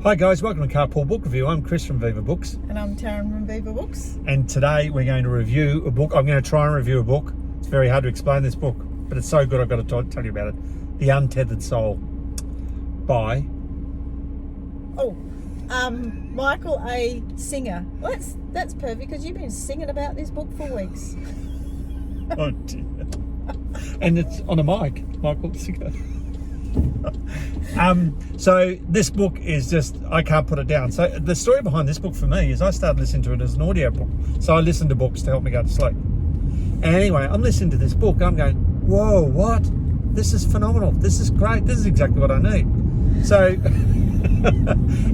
Hi guys, welcome to Carpool Book Review. I'm Chris from Viva Books. And I'm Taryn from Viva Books. And today we're going to review a book. I'm going to try and review a book. It's very hard to explain this book, but it's so good I've got to tell you about it. The Untethered Soul by... Michael A. Singer. Well, that's perfect because you've been singing about this book for weeks. Oh dear. And it's on a mic, Michael Singer. So this book is just, I can't put it down. So the story behind this book for me is I started listening to it as an audio book. So I listen to books to help me go to sleep. And anyway, I'm listening to this book. I'm going, whoa, what? This is phenomenal. This is great. This is exactly what I need. So,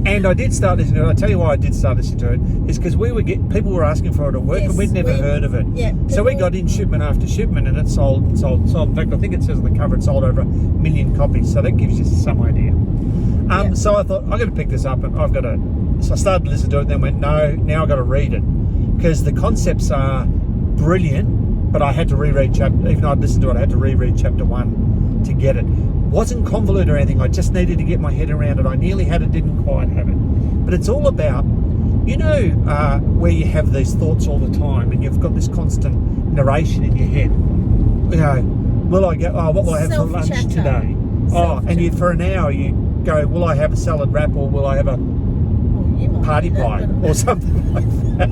and I did start listening to it. I'll tell you why I did start listening to it. Is because people were asking for it at work, yes, and we'd never heard of it. Yeah, so we got in shipment after shipment, and it sold. In fact, I think it says on the cover it sold over 1 million copies. So that gives you some idea. So I thought, I've got to pick this up, and I've got to... So I started listening to it, and then went, no, now I've got to read it. Because the concepts are brilliant, but I had to reread chapter... Even though I'd listened to it, I had to reread chapter 1 to get it. Wasn't convoluted or anything, I just needed to get my head around it. I nearly had it, didn't quite have it. But it's all about, where you have these thoughts all the time, and you've got this constant narration in your head. Will I get, what will I have for lunch today? And for an hour you go, will I have a salad wrap, or will I have a party pie or something like that?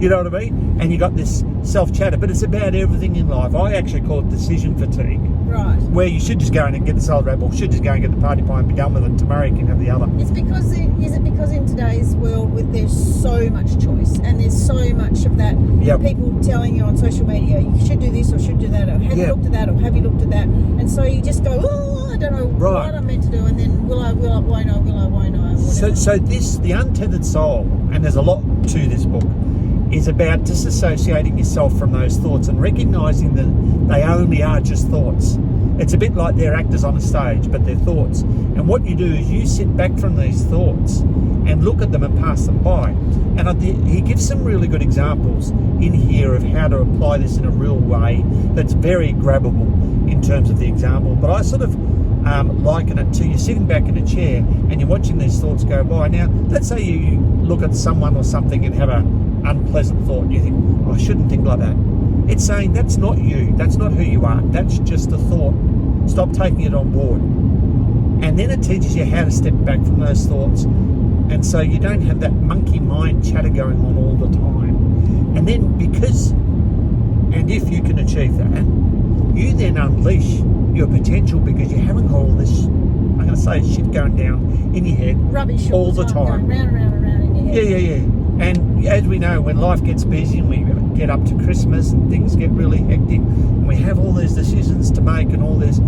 You know what I mean? And you got this self-chatter, but it's about everything in life. I actually call it decision fatigue. Right. Where you should just go in and get the salad wrap, or should just go and get the party pie and be done with it. Tomorrow you can have the other. Is it because in today's world there's so much choice, and there's so much of that, people telling you on social media, you should do this or should do that, or have you looked at that, or have you looked at that? And so you just go, oh, I don't know what I'm meant to do, and then will I, won't I, will I, won't I? So this, The Untethered Soul, and there's a lot to this book, is about disassociating yourself from those thoughts and recognising that they only are just thoughts. It's a bit like they're actors on a stage, but they're thoughts. And what you do is you sit back from these thoughts and look at them and pass them by. And he gives some really good examples in here of how to apply this in a real way that's very grabbable in terms of the example. But I sort of liken it to you sitting back in a chair and you're watching these thoughts go by. Now, let's say you look at someone or something and have an unpleasant thought, and you think, oh, I shouldn't think like that. It's saying that's not you, that's not who you are, that's just a thought. Stop taking it on board. And then it teaches you how to step back from those thoughts, and so you don't have that monkey mind chatter going on all the time. And then if you can achieve that, you then unleash your potential, because you haven't got all this, I'm going to say, shit going down in your head rubbish all the time. Going round and round in your head. Yeah. And as we know, when life gets busy and we get up to Christmas and things get really hectic and we have all these decisions to make and all this,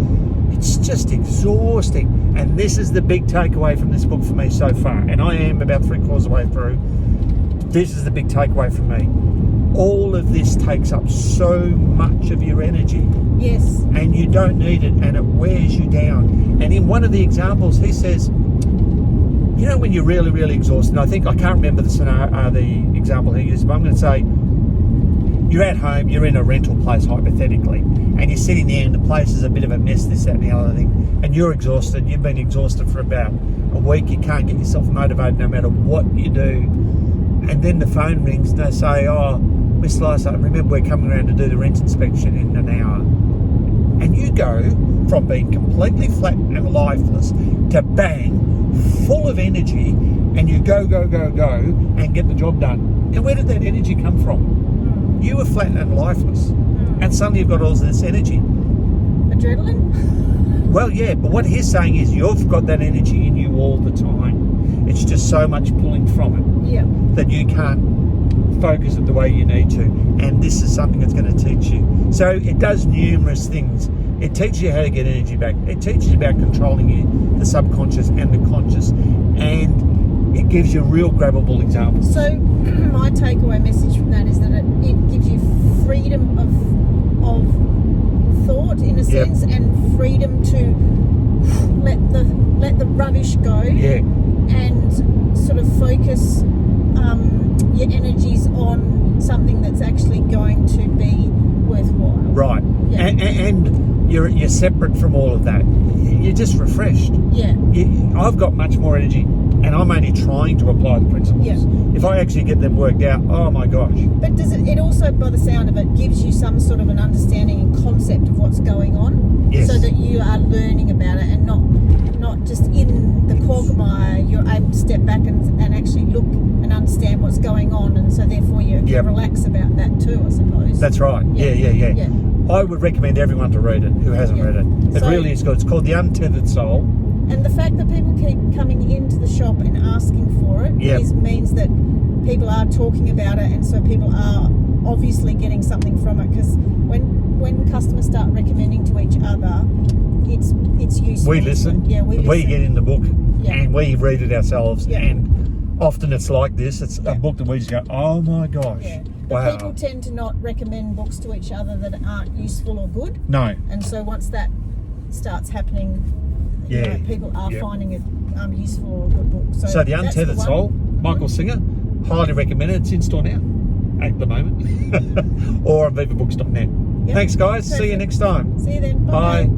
it's just exhausting. And this is the big takeaway from this book for me so far. And I am about 3/4 of the way through. This is the big takeaway for me. All of this takes up so much of your energy. Yes. And you don't need it, and it wears you down. And in one of the examples, he says, when you're really, really exhausted, and I can't remember the scenario, the example he used, but I'm going to say, you're at home, you're in a rental place, hypothetically, and you're sitting there and the place is a bit of a mess, this, that, and the other thing, and you're exhausted, you've been exhausted for about a week, you can't get yourself motivated no matter what you do, and then the phone rings and they say, oh, Miss Lysa, remember we're coming around to do the rent inspection in an hour. And you go from being completely flat and lifeless to bang, full of energy, and you go and get the job done. And where did that energy come from? You were flat and lifeless, and suddenly you've got all this energy. Adrenaline? Well, yeah, but what he's saying is you've got that energy in you all the time. It's just so much pulling from it that you can't focus it the way you need to. And this is something that's going to teach you. So it does numerous things. It teaches you how to get energy back. It teaches you about controlling the subconscious and the conscious. And it gives you real grabbable examples. So my takeaway message from that is that it gives you freedom of thought, in a sense, and freedom to let the rubbish go, and sort of focus your energies on something that's actually going to be worthwhile. Right. And you're separate from all of that. You're just refreshed. Yeah. I've got much more energy and I'm only trying to apply the principles. Yeah. If I actually get them worked out, oh my gosh. But does it also, by the sound of it, gives you some sort of an understanding and concept of what's going on? Yes. So that you are learning about it and not just in the quagmire, you're able to step back and actually look and understand what's going on, and so therefore you can relax about that too, I suppose. That's right. Yeah. I would recommend everyone to read it who hasn't read it. It really is good. It's called The Untethered Soul. And the fact that people keep coming into the shop and asking for it means that people are talking about it, and so people are obviously getting something from it, because when customers start recommending to each other, it's useful. We listen. Yeah, we listen. We get in the book and we read it ourselves, and often it's like this. It's a book that we just go, oh my gosh. Yeah. But people tend to not recommend books to each other that aren't useful or good. No. And so once that starts happening, you know, people are finding it useful or a good book. So The Untethered Soul, Michael Singer, highly recommended. It's in store now at the moment. Or on vivabooks.net. Thanks guys. See you next time. See you then. Bye.